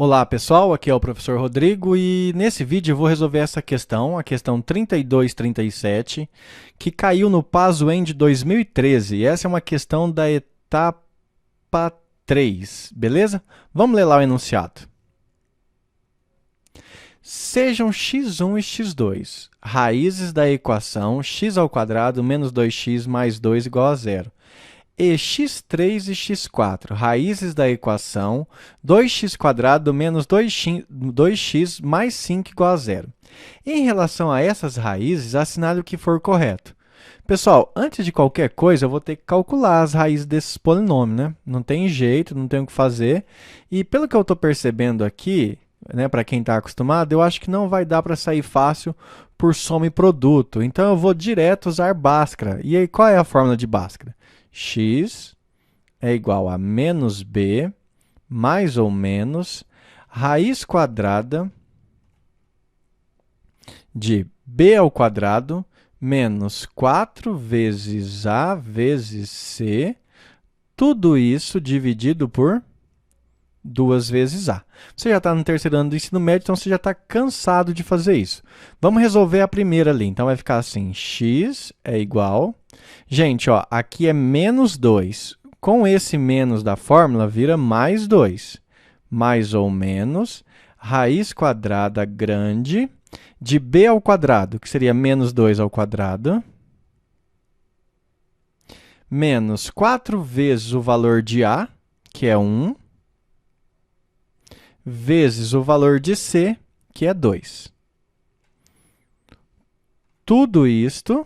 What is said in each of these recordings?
Olá pessoal, aqui é o professor Rodrigo e nesse vídeo eu vou resolver essa questão, a questão 3237, que caiu no PASUEND 2013. E essa é uma questão da etapa 3, beleza? Vamos ler lá o enunciado. Sejam x1 e x2 raízes da equação x² menos 2x mais 2 igual a zero. E x3 e x4, raízes da equação 2x² menos 2x mais 5 igual a zero. Em relação a essas raízes, assinale o que for correto. Pessoal, antes de qualquer coisa, eu vou ter que calcular as raízes desses polinômios, né? Não tem jeito, não tem o que fazer. E pelo que eu estou percebendo aqui, né, para quem está acostumado, eu acho que não vai dar para sair fácil por soma e produto. Então, eu vou direto usar Bhaskara. E aí, qual é a fórmula de Bhaskara? X é igual a menos b, mais ou menos, raiz quadrada de b² menos 4 vezes a vezes c, tudo isso dividido por 2 vezes a. Você já está no terceiro ano do ensino médio, então você já está cansado de fazer isso. Vamos resolver a primeira ali. Então, vai ficar assim, x é igual... Gente, ó, aqui é menos 2. Com esse menos da fórmula, vira mais 2. Mais ou menos, raiz quadrada grande de b², que seria menos 2², menos 4 vezes o valor de a, que é 1, vezes o valor de c, que é 2. Tudo isto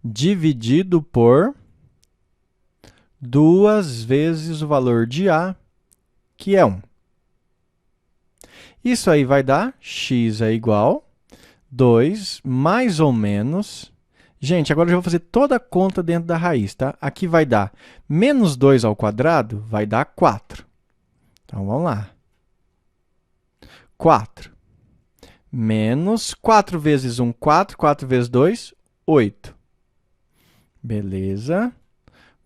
dividido por 2 vezes o valor de a, que é 1. Isso aí vai dar x é igual 2 mais ou menos... Gente, agora eu já vou fazer toda a conta dentro da raiz, tá? Aqui vai dar menos 2², vai dar 4. Então, vamos lá. 4. Menos 4 vezes 1, 4. 4 vezes 2, 8. Beleza.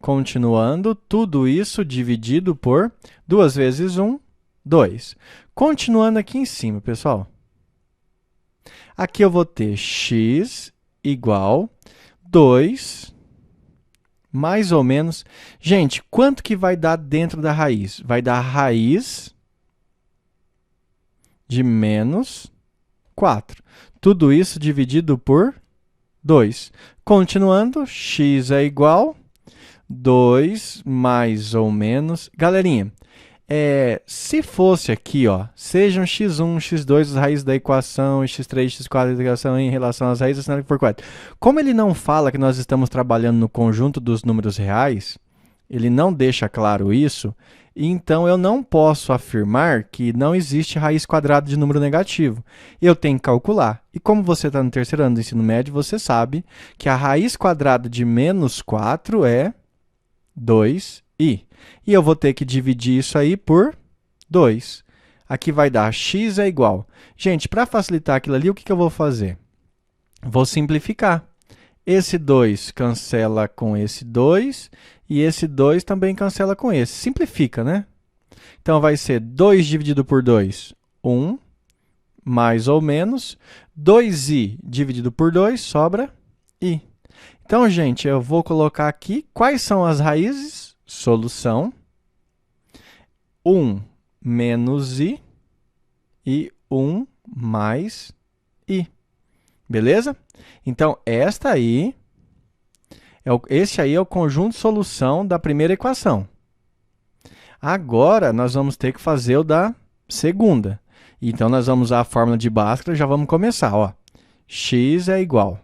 Continuando, tudo isso dividido por 2 vezes 1, 2. Continuando aqui em cima, pessoal. Aqui eu vou ter x igual 2, mais ou menos... Gente, quanto que vai dar dentro da raiz? Vai dar raiz de menos 4. Tudo isso dividido por 2. Continuando, x é igual 2 mais ou menos... Galerinha, se fosse aqui, ó, sejam x1, x2 as raízes da equação, x3, x4 da equação em relação às raízes, assinale que for correto. Como ele não fala que nós estamos trabalhando no conjunto dos números reais, ele não deixa claro isso, então eu não posso afirmar que não existe raiz quadrada de número negativo. Eu tenho que calcular. E como você está no terceiro ano do ensino médio, você sabe que a raiz quadrada de menos 4 é 2i. E eu vou ter que dividir isso aí por 2. Aqui vai dar x é igual... Gente, para facilitar aquilo ali, o que eu vou fazer? Vou simplificar. Esse 2 cancela com esse 2, e esse 2 também cancela com esse. Simplifica, né? Então, vai ser 2 dividido por 2, 1, mais ou menos. 2i dividido por 2, sobra i. Então, gente, eu vou colocar aqui quais são as raízes. Solução. 1 menos i e 1 mais i. Beleza? Então, esse aí é o conjunto de solução da primeira equação. Agora, nós vamos ter que fazer o da segunda. Então, nós vamos usar a fórmula de Bhaskara, já vamos começar. Ó. X é igual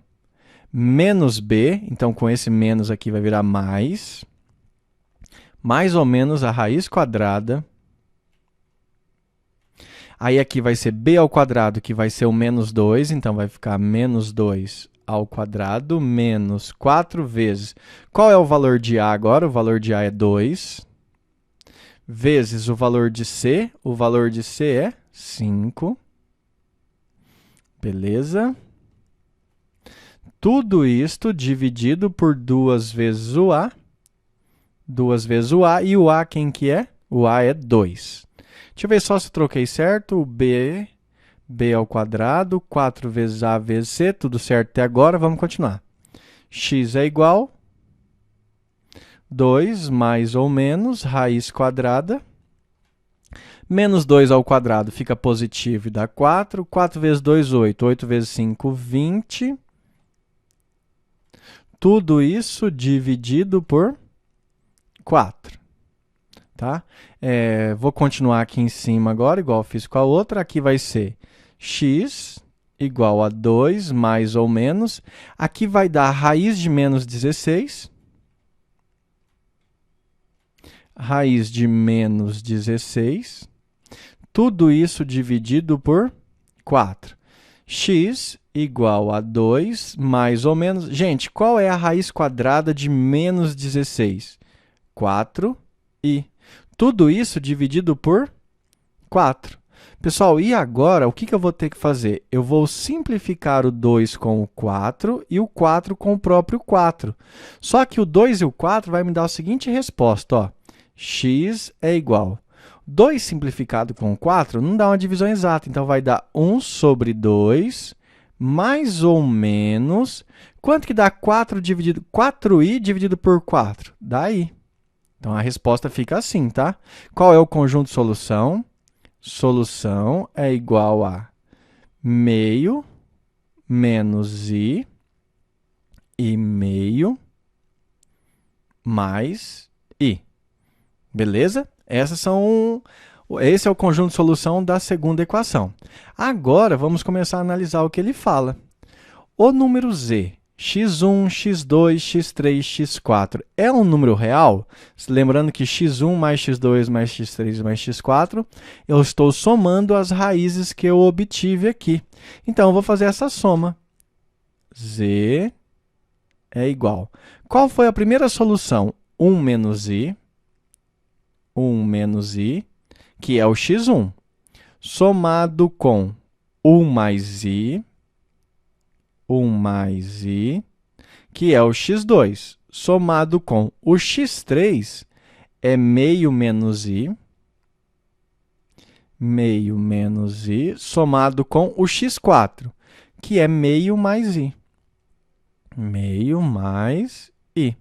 menos b, então com esse menos aqui vai virar mais ou menos a raiz quadrada. Aí aqui vai ser b², que vai ser o menos 2, então vai ficar menos 2² menos 4 vezes... Qual é o valor de a agora? O valor de a é 2, vezes o valor de c. O valor de c é 5. Beleza? Tudo isto dividido por 2 vezes o a. 2 vezes o a. E o a quem que é? O a é 2. Deixa eu ver só se eu troquei certo. O b ao quadrado, 4 vezes a vezes c, tudo certo até agora. Vamos continuar. X é igual 2 mais ou menos raiz quadrada. Menos 2 ao quadrado fica positivo e dá 4. 4 vezes 2, 8. 8 vezes 5, 20. Tudo isso dividido por 4. Tá? Vou continuar aqui em cima agora, igual eu fiz com a outra. Aqui vai ser x igual a 2 mais ou menos. Aqui vai dar raiz de menos 16. Raiz de menos 16. Tudo isso dividido por 4. X igual a 2 mais ou menos... Gente, qual é a raiz quadrada de menos 16? 4i. Tudo isso dividido por 4. Pessoal, e agora, o que eu vou ter que fazer? Eu vou simplificar o 2 com o 4 e o 4 com o próprio 4. Só que o 2 e o 4 vai me dar a seguinte resposta, ó. X é igual. 2 simplificado com 4 não dá uma divisão exata, então vai dar 1 sobre 2, mais ou menos... Quanto que dá 4i dividido por 4? Dá i. Então, a resposta fica assim, tá? Qual é o conjunto de solução? Solução é igual a meio menos i e meio mais i. Beleza? Esse é o conjunto de solução da segunda equação. Agora, vamos começar a analisar o que ele fala. O número z, x1, x2, x3, x4, é um número real? Lembrando que x1 mais x2 mais x3 mais x4, eu estou somando as raízes que eu obtive aqui. Então, eu vou fazer essa soma. Z é igual. Qual foi a primeira solução? 1 menos i. 1 menos i, que é o x1, somado com 1 mais i, 1 mais i, que é o x2, somado com o x3, é meio menos i, somado com o x4, que é meio mais i. Meio mais i.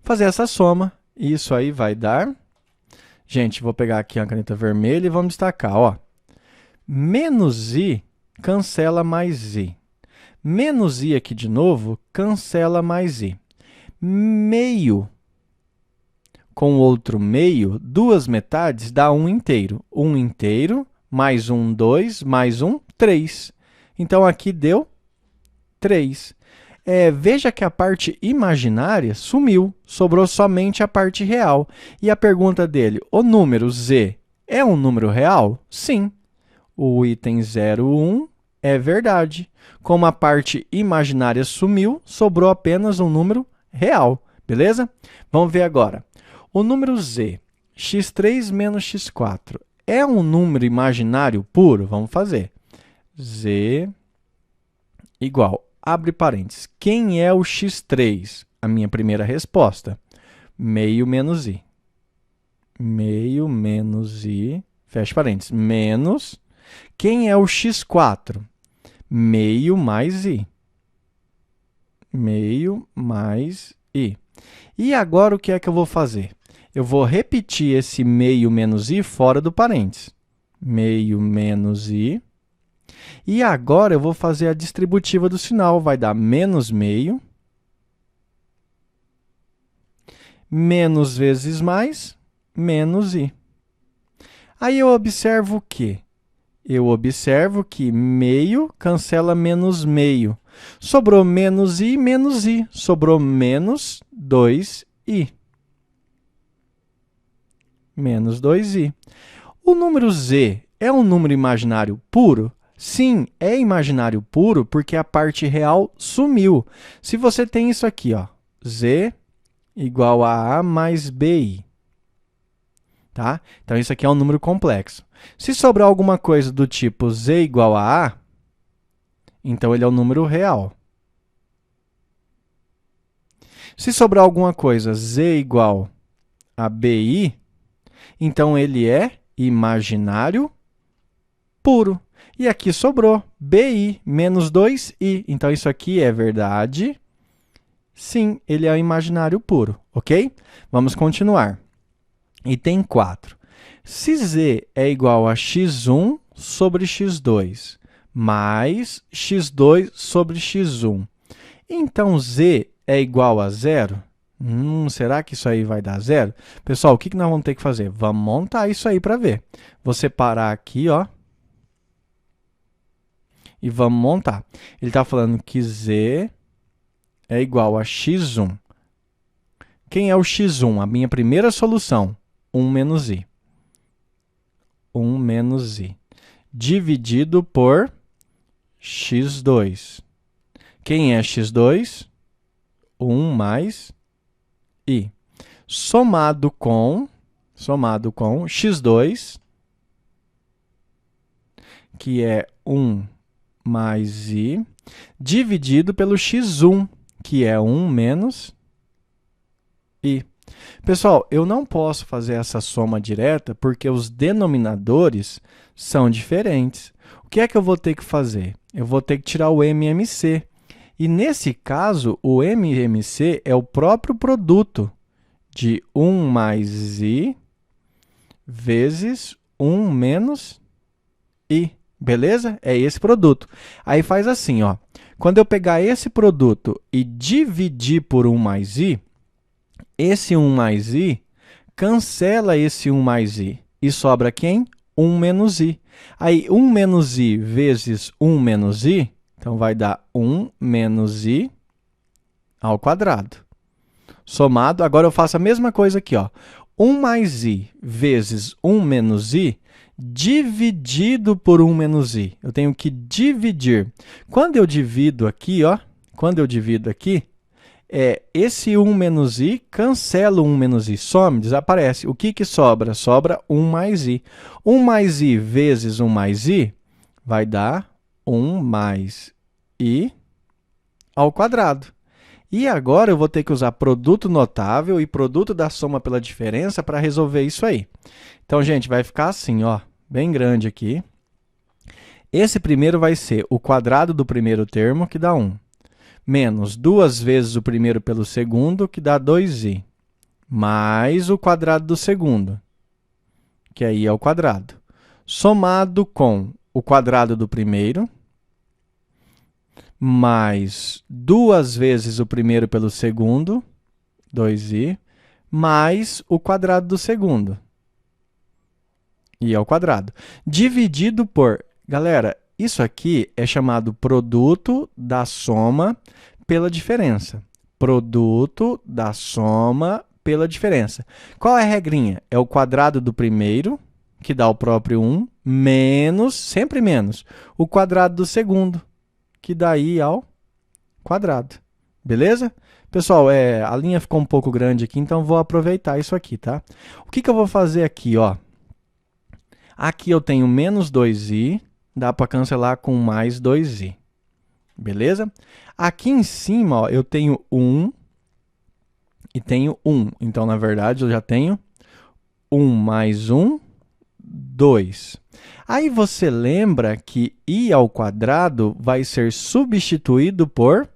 Fazer essa soma, isso aí vai dar... Gente, vou pegar aqui a caneta vermelha e vamos destacar, ó. Menos i cancela mais i. Menos i aqui de novo cancela mais i. Meio com outro meio, duas metades dá um inteiro. Um inteiro mais um, 2, mais um, 3. Então, aqui deu 3. Veja que a parte imaginária sumiu, sobrou somente a parte real. E a pergunta dele, o número z é um número real? Sim. O item 01 é verdade. Como a parte imaginária sumiu, sobrou apenas um número real. Beleza? Vamos ver agora. O número z, x3 menos x4, é um número imaginário puro? Vamos fazer. Z igual... Abre parênteses. Quem é o x3? A minha primeira resposta. Meio menos i. Meio menos i, fecha parênteses, menos. Quem é o x4? Meio mais i. Meio mais i. E agora o que é que eu vou fazer? Eu vou repetir esse meio menos i fora do parênteses. Meio menos i. E agora eu vou fazer a distributiva do sinal. Vai dar menos meio. Menos vezes mais, menos i. Aí eu observo o quê? Eu observo que meio cancela menos meio. Sobrou menos i, menos i. Sobrou menos 2i. Menos 2i. O número z é um número imaginário puro? Sim, é imaginário puro porque a parte real sumiu. Se você tem isso aqui, ó, z igual a mais bi. Tá? Então, isso aqui é um número complexo. Se sobrar alguma coisa do tipo z igual a a, então ele é um número real. Se sobrar alguma coisa z igual a bi, então ele é imaginário puro. E aqui sobrou BI menos 2i. Então, isso aqui é verdade. Sim, ele é o imaginário puro, ok? Vamos continuar. Item 4. Se z é igual a x1 sobre x2 mais x2 sobre x1, então z é igual a zero? Será que isso aí vai dar zero? Pessoal, o que nós vamos ter que fazer? Vamos montar isso aí para ver. Vou separar aqui, ó. E vamos montar. Ele está falando que z é igual a x1. Quem é o x1? A minha primeira solução. 1 menos i. 1 menos i. Dividido por x2. Quem é x2? 1 mais i. Somado com x2, que é 1 mais i, dividido pelo x1, que é 1 menos i. Pessoal, eu não posso fazer essa soma direta porque os denominadores são diferentes. O que é que eu vou ter que fazer? Eu vou ter que tirar o MMC. E nesse caso, o MMC é o próprio produto de 1 mais i vezes 1 menos i. Beleza? É esse produto. Aí faz assim, ó. Quando eu pegar esse produto e dividir por 1 mais i, esse 1 mais i cancela esse 1 mais i. E sobra quem? 1 menos i. Aí, 1 menos i vezes 1 menos i, então vai dar 1 menos i ao quadrado. Somado, agora eu faço a mesma coisa aqui, ó. 1 mais i vezes 1 menos i dividido por 1 menos i. Eu tenho que dividir. Quando eu divido aqui, ó, esse 1 menos i cancela o 1 menos i, some, desaparece. O que sobra? Sobra 1 mais i. 1 mais i vezes 1 mais i vai dar 1 mais i ao quadrado. E agora eu vou ter que usar produto notável e produto da soma pela diferença para resolver isso aí. Então, gente, vai ficar assim, ó, bem grande aqui. Esse primeiro vai ser o quadrado do primeiro termo, que dá 1, menos 2 vezes o primeiro pelo segundo, que dá 2i, mais o quadrado do segundo, que é i ao quadrado, somado com o quadrado do primeiro, mais 2 vezes o primeiro pelo segundo, 2i, mais o quadrado do segundo, i ao quadrado, dividido por... Galera, isso aqui é chamado produto da soma pela diferença. Produto da soma pela diferença. Qual é a regrinha? É o quadrado do primeiro, que dá o próprio 1, menos, sempre menos, o quadrado do segundo, que dá i ao quadrado. Beleza? Pessoal, a linha ficou um pouco grande aqui, então vou aproveitar isso aqui, tá? O que eu vou fazer aqui, ó? Aqui eu tenho menos 2i, dá para cancelar com mais 2i. Beleza? Aqui em cima, ó, eu tenho 1 e tenho 1. Então, na verdade, eu já tenho 1 mais 1, 2. Aí você lembra que i ao quadrado vai ser substituído por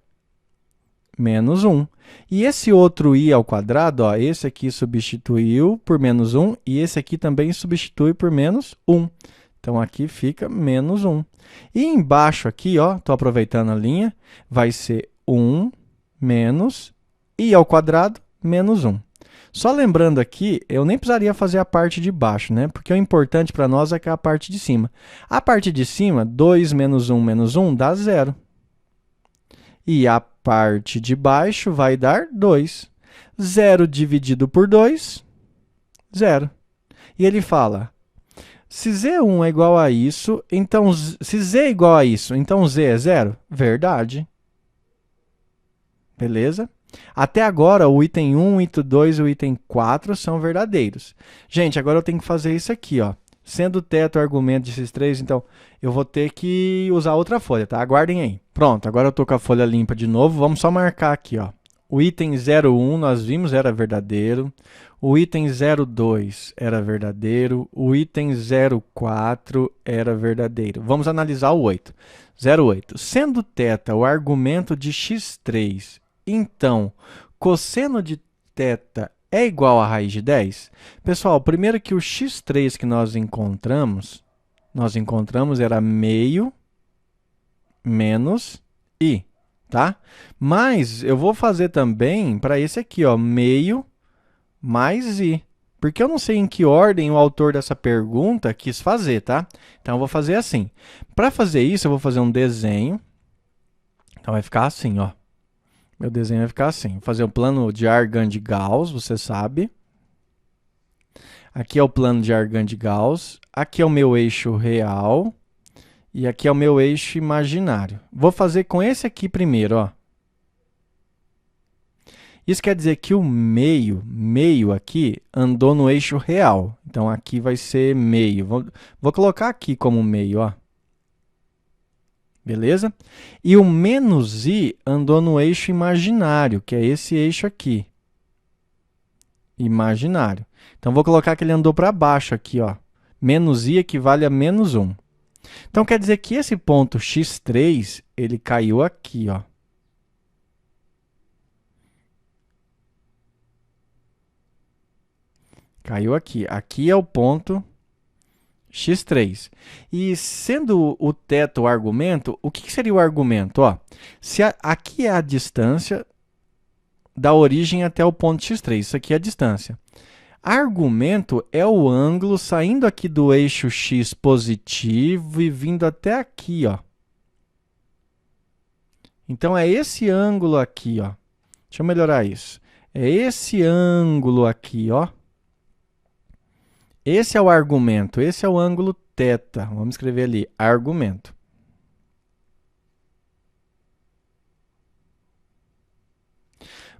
menos 1. E esse outro i ao quadrado, ó, esse aqui substituiu por menos 1 e esse aqui também substitui por menos 1. Então, aqui fica menos 1. E embaixo aqui, ó, estou aproveitando a linha, vai ser 1 menos i ao quadrado menos 1. Só lembrando aqui, eu nem precisaria fazer a parte de baixo, né? Porque o importante para nós é que é a parte de cima. A parte de cima, 2 menos 1 dá 0. E a parte de baixo vai dar 2. 0 dividido por 2, 0. E ele fala, se z1 é igual a isso, então, se z é igual a isso, então z é 0? Verdade. Beleza? Até agora, o item 1, o item 2 e o item 4 são verdadeiros. Gente, agora eu tenho que fazer isso aqui, ó. Sendo o teto o argumento desses três, então, eu vou ter que usar outra folha, tá? Aguardem aí. Pronto, agora eu estou com a folha limpa de novo. Vamos só marcar aqui, ó. O item 01 nós vimos era verdadeiro. O item 02 era verdadeiro. O item 04 era verdadeiro. Vamos analisar o 8. 08. Sendo θ o argumento de x3, então, cosseno de θ é igual a raiz de 10? Pessoal, primeiro que o x3 que nós encontramos era meio menos i, tá? Mas eu vou fazer também para esse aqui, ó, meio mais i. Porque eu não sei em que ordem o autor dessa pergunta quis fazer, tá? Então, eu vou fazer assim. Para fazer isso, eu vou fazer um desenho. Então, vai ficar assim, ó. Meu desenho vai ficar assim. Vou fazer um plano de Argand de Gauss, você sabe. Aqui é o plano de Argand de Gauss. Aqui é o meu eixo real. E aqui é o meu eixo imaginário. Vou fazer com esse aqui primeiro, ó. Isso quer dizer que o meio aqui, andou no eixo real. Então, aqui vai ser meio. Vou colocar aqui como meio, ó. Beleza? E o menos i andou no eixo imaginário, que é esse eixo aqui. Imaginário. Então, vou colocar que ele andou para baixo aqui, ó. Menos i equivale a menos 1. Então, quer dizer que esse ponto x3, ele caiu aqui, ó. Caiu aqui. Aqui é o ponto x3. E sendo o θ o argumento, o que seria o argumento? Ó, se aqui é a distância da origem até o ponto x3, isso aqui é a distância. Argumento é o ângulo saindo aqui do eixo x positivo e vindo até aqui, ó. Então, é esse ângulo aqui, ó. Deixa eu melhorar isso. É esse ângulo aqui, ó. Esse é o argumento, esse é o ângulo θ. Vamos escrever ali, argumento.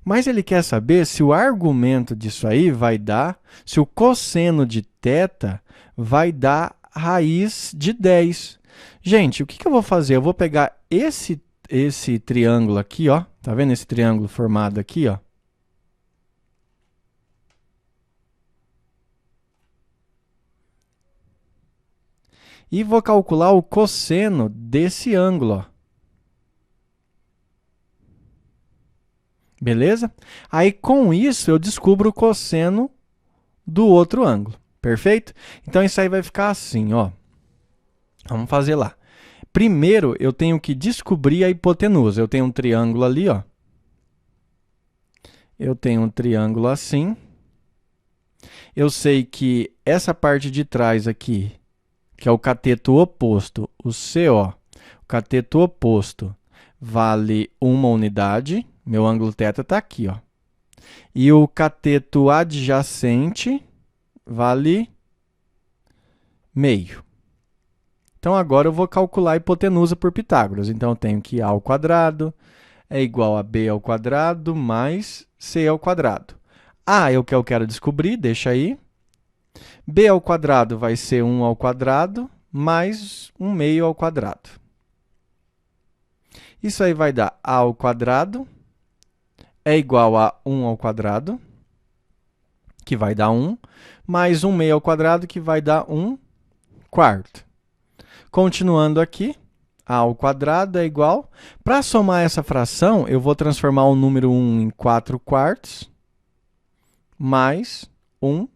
Mas ele quer saber se o argumento disso aí vai dar, se o cosseno de θ vai dar raiz de 10. Gente, o que eu vou fazer? Eu vou pegar esse triângulo aqui, ó. Tá vendo esse triângulo formado aqui, ó? E vou calcular o cosseno desse ângulo, ó. Beleza? Aí, com isso, eu descubro o cosseno do outro ângulo. Perfeito? Então, isso aí vai ficar assim, ó. Vamos fazer lá. Primeiro, eu tenho que descobrir a hipotenusa. Eu tenho um triângulo ali, ó. Eu tenho um triângulo assim. Eu sei que essa parte de trás aqui, que é o cateto oposto, o CO, o cateto oposto vale 1 unidade. Meu ângulo θ está aqui, ó. E o cateto adjacente vale meio. Então, agora eu vou calcular a hipotenusa por Pitágoras. Então, eu tenho que a ao quadrado é igual a b ao quadrado mais c ao quadrado. A é o que eu quero descobrir, deixa aí. B ao quadrado vai ser 1 ao quadrado mais 1 meio ao quadrado. Isso aí vai dar a ao quadrado é igual a 1 ao quadrado, que vai dar 1, mais 1 meio ao quadrado, que vai dar 1 quarto. Continuando aqui, a ao quadrado é igual. Para somar essa fração, eu vou transformar o número 1 em 4 quartos, mais 1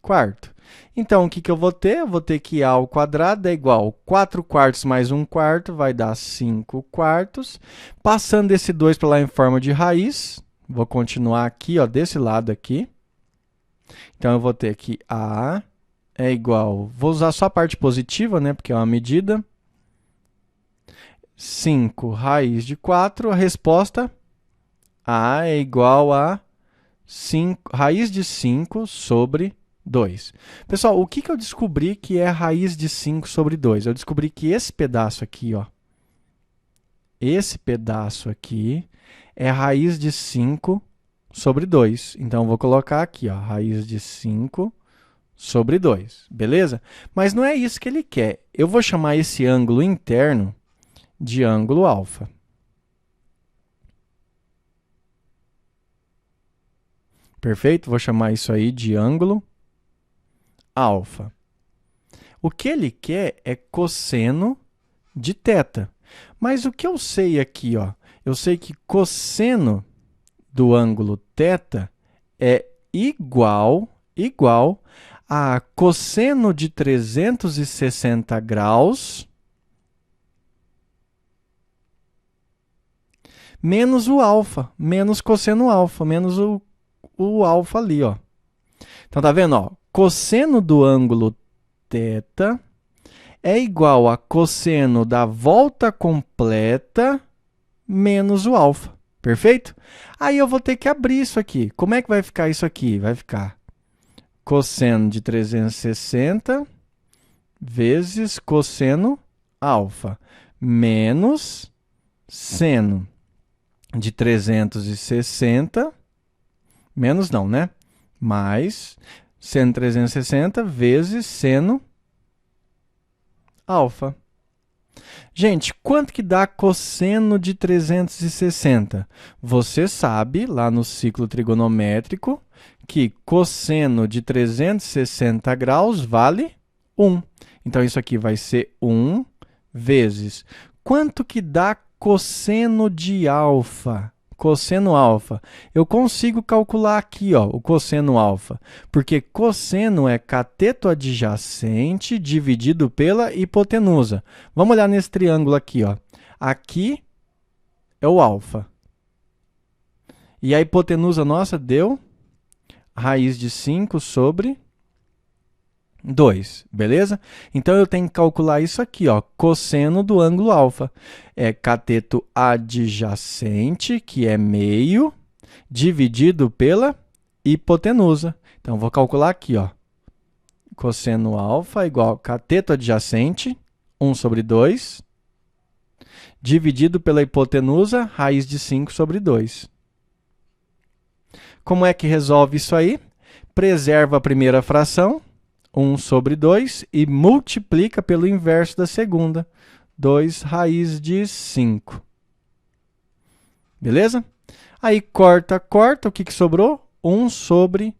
quarto. Então, o que eu vou ter? Eu vou ter que a ao quadrado é igual a 4 quartos mais 1 quarto, vai dar 5 quartos. Passando esse 2 para lá em forma de raiz, vou continuar aqui, ó, desse lado aqui. Então, eu vou ter que a é igual, vou usar só a parte positiva, né, porque é uma medida. 5 raiz de 4, a resposta a é igual a 5, raiz de 5 sobre 2. Pessoal, o que eu descobri que é raiz de 5 sobre 2? Eu descobri que esse pedaço aqui, ó, esse pedaço aqui é raiz de 5 sobre 2. Então, eu vou colocar aqui, ó, raiz de 5 sobre 2, beleza? Mas não é isso que ele quer. Eu vou chamar esse ângulo interno de ângulo alfa. Perfeito? Vou chamar isso aí de ângulo alfa. O que ele quer é cosseno de θ. Mas o que eu sei aqui, ó? Eu sei que cosseno do ângulo θ é igual a cosseno de 360 graus menos o alfa, menos cosseno alfa, menos o alfa ali, ó. Então, tá vendo, ó? Cosseno do ângulo θ é igual a cosseno da volta completa menos o alfa. Perfeito? Aí eu vou ter que abrir isso aqui. Como é que vai ficar isso aqui? Vai ficar cosseno de 360 vezes cosseno alfa menos seno de 360, menos não, né? Mais seno 360 vezes seno alfa. Gente, quanto que dá cosseno de 360? Você sabe, lá no ciclo trigonométrico, que cosseno de 360 graus vale 1. Então, isso aqui vai ser 1 vezes. Quanto que dá cosseno de alfa? Cosseno alfa. Eu consigo calcular aqui, ó, o cosseno alfa, porque cosseno é cateto adjacente dividido pela hipotenusa. Vamos olhar nesse triângulo aqui, ó. Aqui é o alfa. E a hipotenusa nossa deu raiz de 5 sobre 2, beleza? Então, eu tenho que calcular isso aqui, ó, cosseno do ângulo alfa. É cateto adjacente, que é meio, dividido pela hipotenusa. Então, vou calcular aqui, ó. Cosseno alfa é igual a cateto adjacente, 1 sobre 2, dividido pela hipotenusa, raiz de 5 sobre 2. Como é que resolve isso aí? Preserva a primeira fração, 1 sobre 2, e multiplica pelo inverso da segunda, 2 raiz de 5. Beleza? Aí, corta, o que sobrou? 1 sobre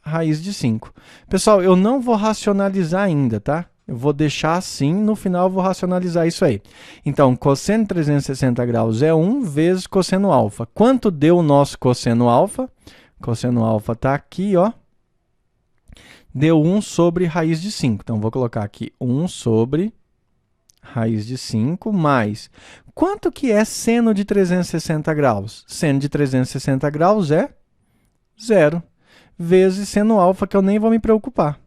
raiz de 5. Pessoal, eu não vou racionalizar ainda, tá? Eu vou deixar assim, no final eu vou racionalizar isso aí. Então, cosseno de 360 graus é 1 vezes cosseno alfa. Quanto deu o nosso cosseno alfa? Cosseno alfa está aqui, ó. Deu 1 sobre raiz de 5. Então, vou colocar aqui 1 sobre raiz de 5 mais... Quanto que é seno de 360 graus? Seno de 360 graus é 0, vezes seno alfa, que eu nem vou me preocupar.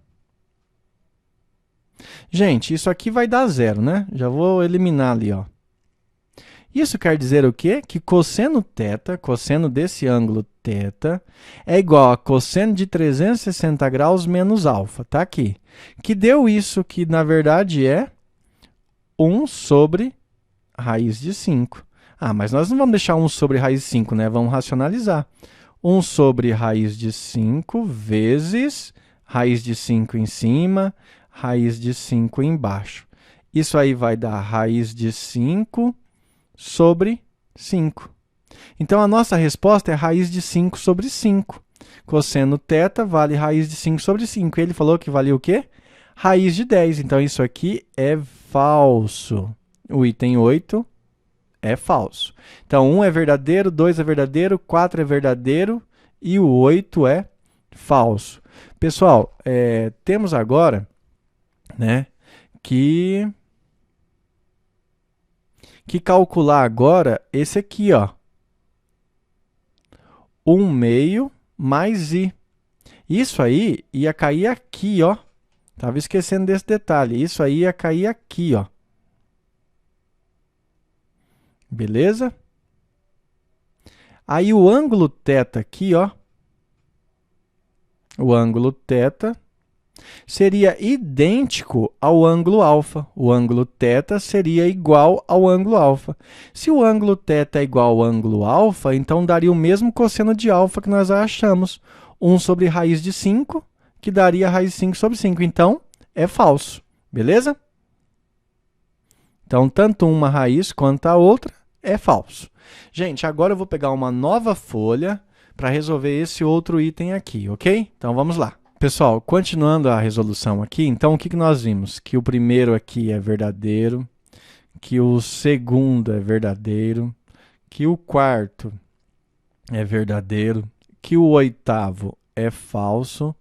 Gente, isso aqui vai dar 0, né? Já vou eliminar ali, ó. Isso quer dizer o quê? Que cosseno θ, cosseno desse ângulo θ, é igual a cosseno de 360 graus menos alfa. Está aqui. Que deu isso, que na verdade é 1 sobre raiz de 5. Ah, mas nós não vamos deixar 1 sobre raiz de 5, né? Vamos racionalizar. 1 sobre raiz de 5 vezes raiz de 5 em cima, raiz de 5 embaixo. Isso aí vai dar raiz de 5 sobre 5. Então, a nossa resposta é raiz de 5 sobre 5. Cosseno θ vale raiz de 5 sobre 5. Ele falou que valia o quê? Raiz de 10. Então, isso aqui é falso. O item 8 é falso. Então, 1 é verdadeiro, 2 é verdadeiro, 4 é verdadeiro e o 8 é falso. Pessoal, temos agora, né, que calcular agora esse aqui, ó. 1 meio mais i. Isso aí ia cair aqui, ó. Estava esquecendo desse detalhe. Isso aí ia cair aqui, ó. Beleza? Aí o ângulo θ aqui, ó. O ângulo θ seria idêntico ao ângulo alfa. O ângulo θ seria igual ao ângulo alfa. Se o ângulo θ é igual ao ângulo alfa, então daria o mesmo cosseno de alfa que nós achamos. 1 sobre raiz de 5, que daria raiz de 5 sobre 5. Então, é falso. Beleza? Então, tanto uma raiz quanto a outra é falso. Gente, agora eu vou pegar uma nova folha para resolver esse outro item aqui, ok? Então vamos lá. Pessoal, continuando a resolução aqui, então o que nós vimos? Que o primeiro aqui é verdadeiro, que o segundo é verdadeiro, que o quarto é verdadeiro, que o oitavo é falso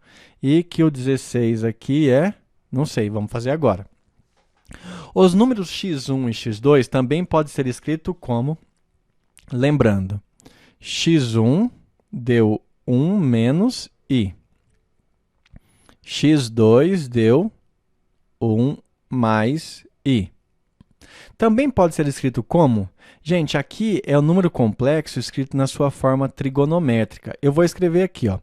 e que o 16 aqui é, não sei, vamos fazer agora. Os números x1 e x2 também podem ser escritos como, lembrando, x1 deu 1 menos i. x2 deu 1 mais i. Também pode ser escrito como? Gente, aqui é o número complexo escrito na sua forma trigonométrica. Eu vou escrever aqui, ó.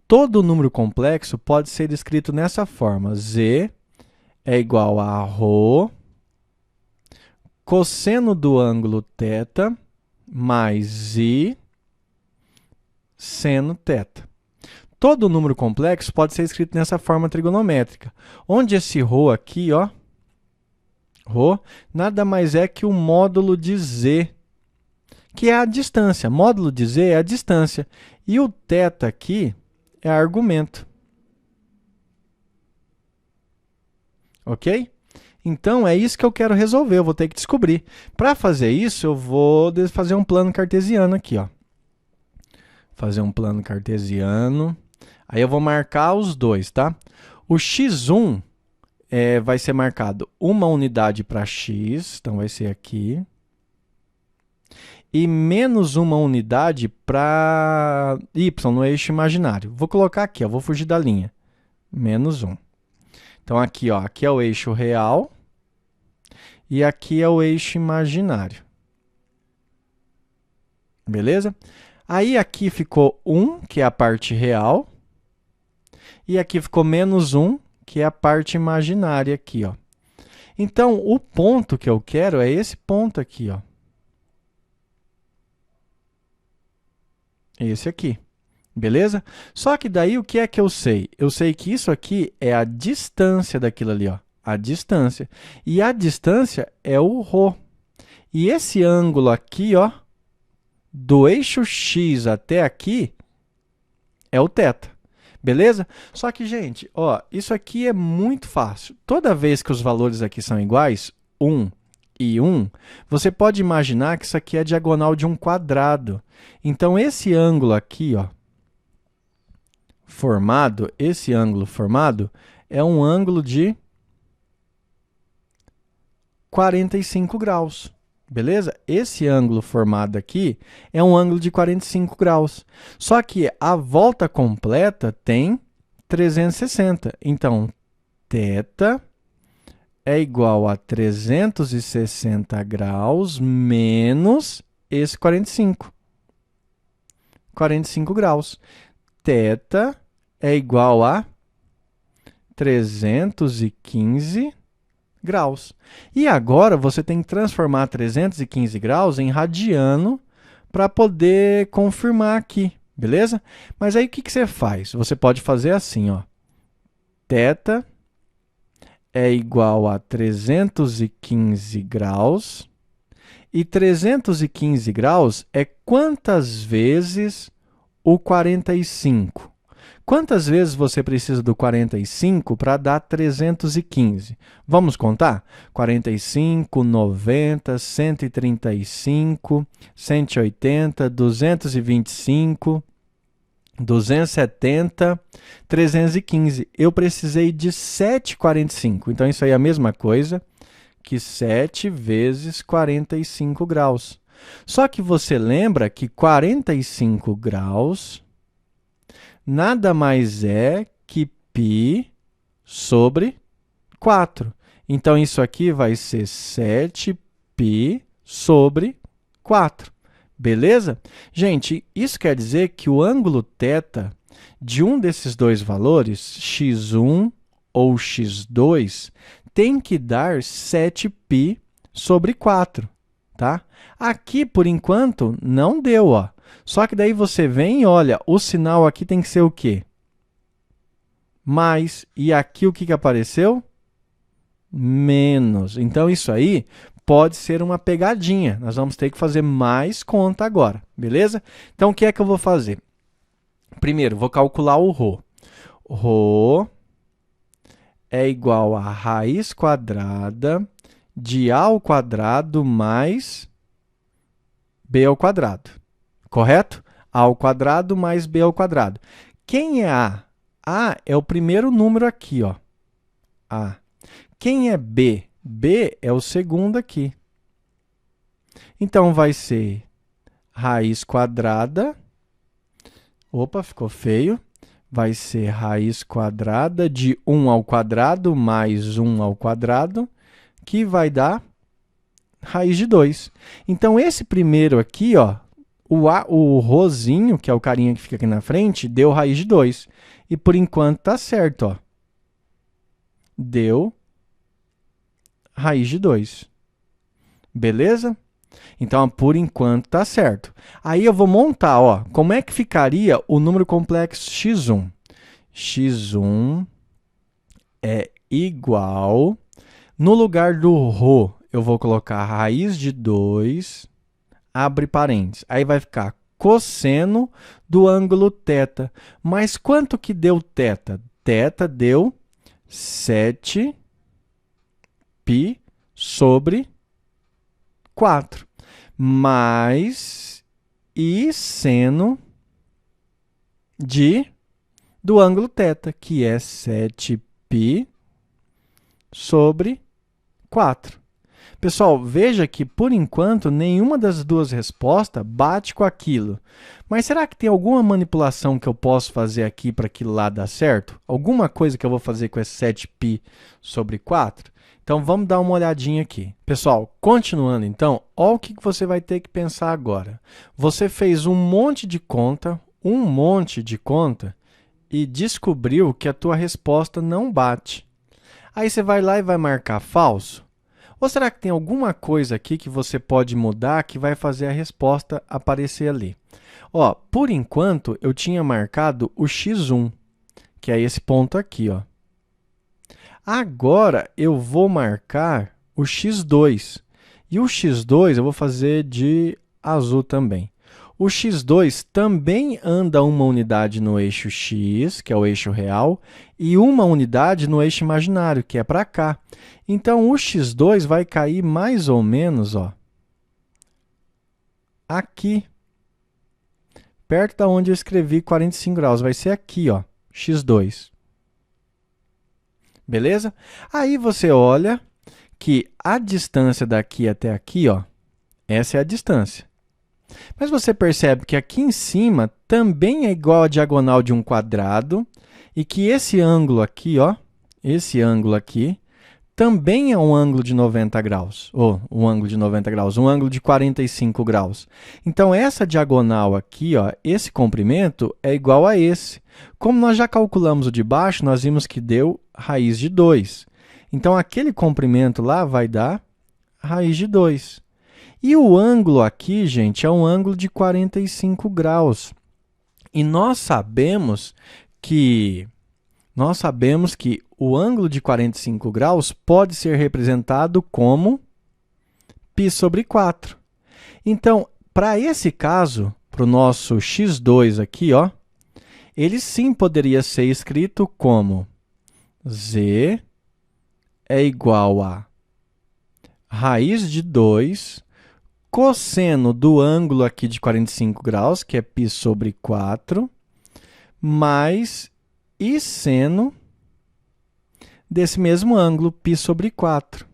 Todo número complexo pode ser escrito nessa forma. Z é igual a ρ cosseno do ângulo θ mais i seno θ. Todo número complexo pode ser escrito nessa forma trigonométrica, onde esse ρ aqui, ó, ρ, nada mais é que o módulo de z, que é a distância. Módulo de z é a distância. E o θ aqui é argumento. Ok? Então, é isso que eu quero resolver, eu vou ter que descobrir. Para fazer isso, eu vou fazer um plano cartesiano aqui, ó. Fazer um plano cartesiano. Aí eu vou marcar os dois, tá? O x1 vai ser marcado uma unidade para x, então vai ser aqui. E menos uma unidade para y no eixo imaginário. Vou colocar aqui, ó, vou fugir da linha. Menos 1. Então, aqui, ó, aqui é o eixo real e aqui é o eixo imaginário. Beleza? Aí, aqui ficou 1, que é a parte real. E aqui ficou menos 1, que é a parte imaginária aqui, ó. Então, o ponto que eu quero é esse ponto aqui, ó. Esse aqui. Beleza? Só que daí o que é que eu sei? Eu sei que isso aqui é a distância daquilo ali, ó. A distância. E a distância é o ρ. E esse ângulo aqui, ó, do eixo x até aqui, é o θ. Beleza? Só que, gente, ó, isso aqui é muito fácil. Toda vez que os valores aqui são iguais, 1 e 1, você pode imaginar que isso aqui é a diagonal de um quadrado. Então, esse ângulo aqui, ó, formado, esse ângulo formado é um ângulo de 45 graus. Beleza? Esse ângulo formado aqui é um ângulo de 45 graus. Só que a volta completa tem 360. Então, θ é igual a 360 graus menos esse 45. 45 graus. θ é igual a 315 graus. E agora você tem que transformar 315 graus em radiano para poder confirmar aqui, beleza? Mas aí o que você faz? Você pode fazer assim, ó. θ é igual a 315 graus. E 315 graus é quantas vezes o 45? Quantas vezes você precisa do 45 para dar 315? Vamos contar? 45, 90, 135, 180, 225, 270, 315. Eu precisei de 7,45. Então, isso aí é a mesma coisa que 7 vezes 45 graus. Só que você lembra que 45 graus nada mais é que π sobre 4. Então, isso aqui vai ser 7π sobre 4. Beleza? Gente, isso quer dizer que o ângulo θ de um desses dois valores, x1 ou x2, tem que dar 7π sobre 4. Tá? Aqui, por enquanto, não deu, ó. Só que daí você vem e olha, o sinal aqui tem que ser o quê? Mais. E aqui o que apareceu? Menos. Então, isso aí pode ser uma pegadinha. Nós vamos ter que fazer mais conta agora, beleza? Então, o que é que eu vou fazer? Primeiro, vou calcular o ρ. Ρ é igual a raiz quadrada de a ao quadrado mais b ao quadrado. Correto? A ao quadrado mais b ao quadrado. Quem é a? A é o primeiro número aqui, ó. A. Quem é b? B é o segundo aqui. Então, vai ser raiz quadrada. Opa, ficou feio. Vai ser raiz quadrada de 1 ao quadrado mais 1 ao quadrado, que vai dar raiz de 2. Então, esse primeiro aqui, ó, o rosinho, que é o carinha que fica aqui na frente, deu raiz de 2. E, por enquanto, tá certo, ó. Deu raiz de 2. Beleza? Então, por enquanto, tá certo. Aí eu vou montar, ó, como é que ficaria o número complexo x1? x1 é igual, no lugar do ρ, eu vou colocar raiz de 2, abre parênteses. Aí vai ficar cosseno do ângulo θ. Mas quanto que deu θ? θ deu 7π sobre 4. Mais e seno do ângulo θ, que é 7π sobre 4. Pessoal, veja que, por enquanto, nenhuma das duas respostas bate com aquilo. Mas será que tem alguma manipulação que eu posso fazer aqui para aquilo lá dar certo? Alguma coisa que eu vou fazer com esse 7π sobre 4? Então, vamos dar uma olhadinha aqui. Pessoal, continuando então, olha o que você vai ter que pensar agora. Você fez um monte de conta, e descobriu que a tua resposta não bate. Aí você vai lá e vai marcar falso? Ou será que tem alguma coisa aqui que você pode mudar que vai fazer a resposta aparecer ali? Ó, por enquanto, eu tinha marcado o x1, que é esse ponto aqui, ó. Agora, eu vou marcar o x2. E o x2 eu vou fazer de azul também. O x2 também anda uma unidade no eixo x, que é o eixo real, e uma unidade no eixo imaginário, que é para cá. Então, o x2 vai cair mais ou menos, ó, aqui, perto da onde eu escrevi 45 graus. Vai ser aqui, ó, x2. Beleza? Aí você olha que a distância daqui até aqui, ó, essa é a distância. Mas você percebe que aqui em cima também é igual a diagonal de um quadrado e que esse ângulo aqui, ó, esse ângulo aqui, também é um ângulo de 90 graus, ou um ângulo de 90 graus, um ângulo de 45 graus. Então, essa diagonal aqui, ó, esse comprimento é igual a esse. Como nós já calculamos o de baixo, nós vimos que deu raiz de 2. Então, aquele comprimento lá vai dar raiz de 2. E o ângulo aqui, gente, é um ângulo de 45 graus. E nós sabemos que o ângulo de 45 graus pode ser representado como π sobre 4. Então, para esse caso, para o nosso x2 aqui, ó, ele sim poderia ser escrito como z é igual a raiz de 2 cosseno do ângulo aqui de 45 graus, que é π sobre 4, mais e seno desse mesmo ângulo, π sobre 4.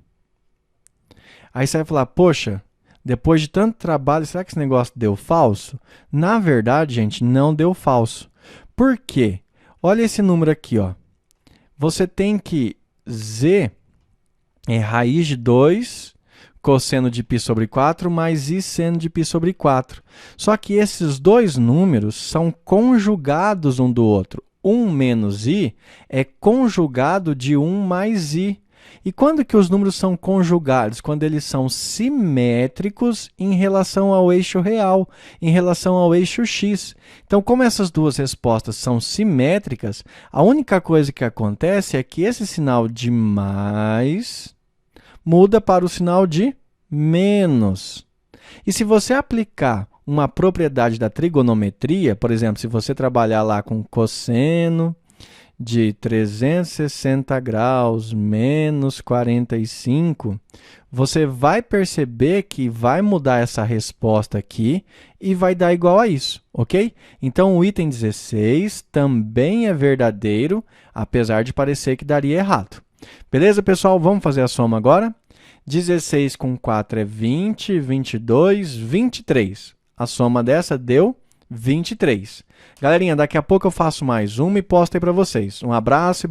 Aí você vai falar, poxa, depois de tanto trabalho, será que esse negócio deu falso? Na verdade, gente, não deu falso. Por quê? Olha esse número aqui, ó. Você tem que z é raiz de 2 cosseno de π sobre 4 mais i seno de π sobre 4. Só que esses dois números são conjugados um do outro. 1 menos i é conjugado de 1 mais i. E quando que os números são conjugados? Quando eles são simétricos em relação ao eixo real, em relação ao eixo x. Então, como essas duas respostas são simétricas, a única coisa que acontece é que esse sinal de mais muda para o sinal de menos. E se você aplicar uma propriedade da trigonometria, por exemplo, se você trabalhar lá com cosseno de 360 graus menos 45, você vai perceber que vai mudar essa resposta aqui e vai dar igual a isso, ok? Então, o item 16 também é verdadeiro, apesar de parecer que daria errado. Beleza, pessoal? Vamos fazer a soma agora? 16 com 4 é 20, 22, 23. A soma dessa deu 23. Galerinha, daqui a pouco eu faço mais uma e posto aí para vocês. Um abraço e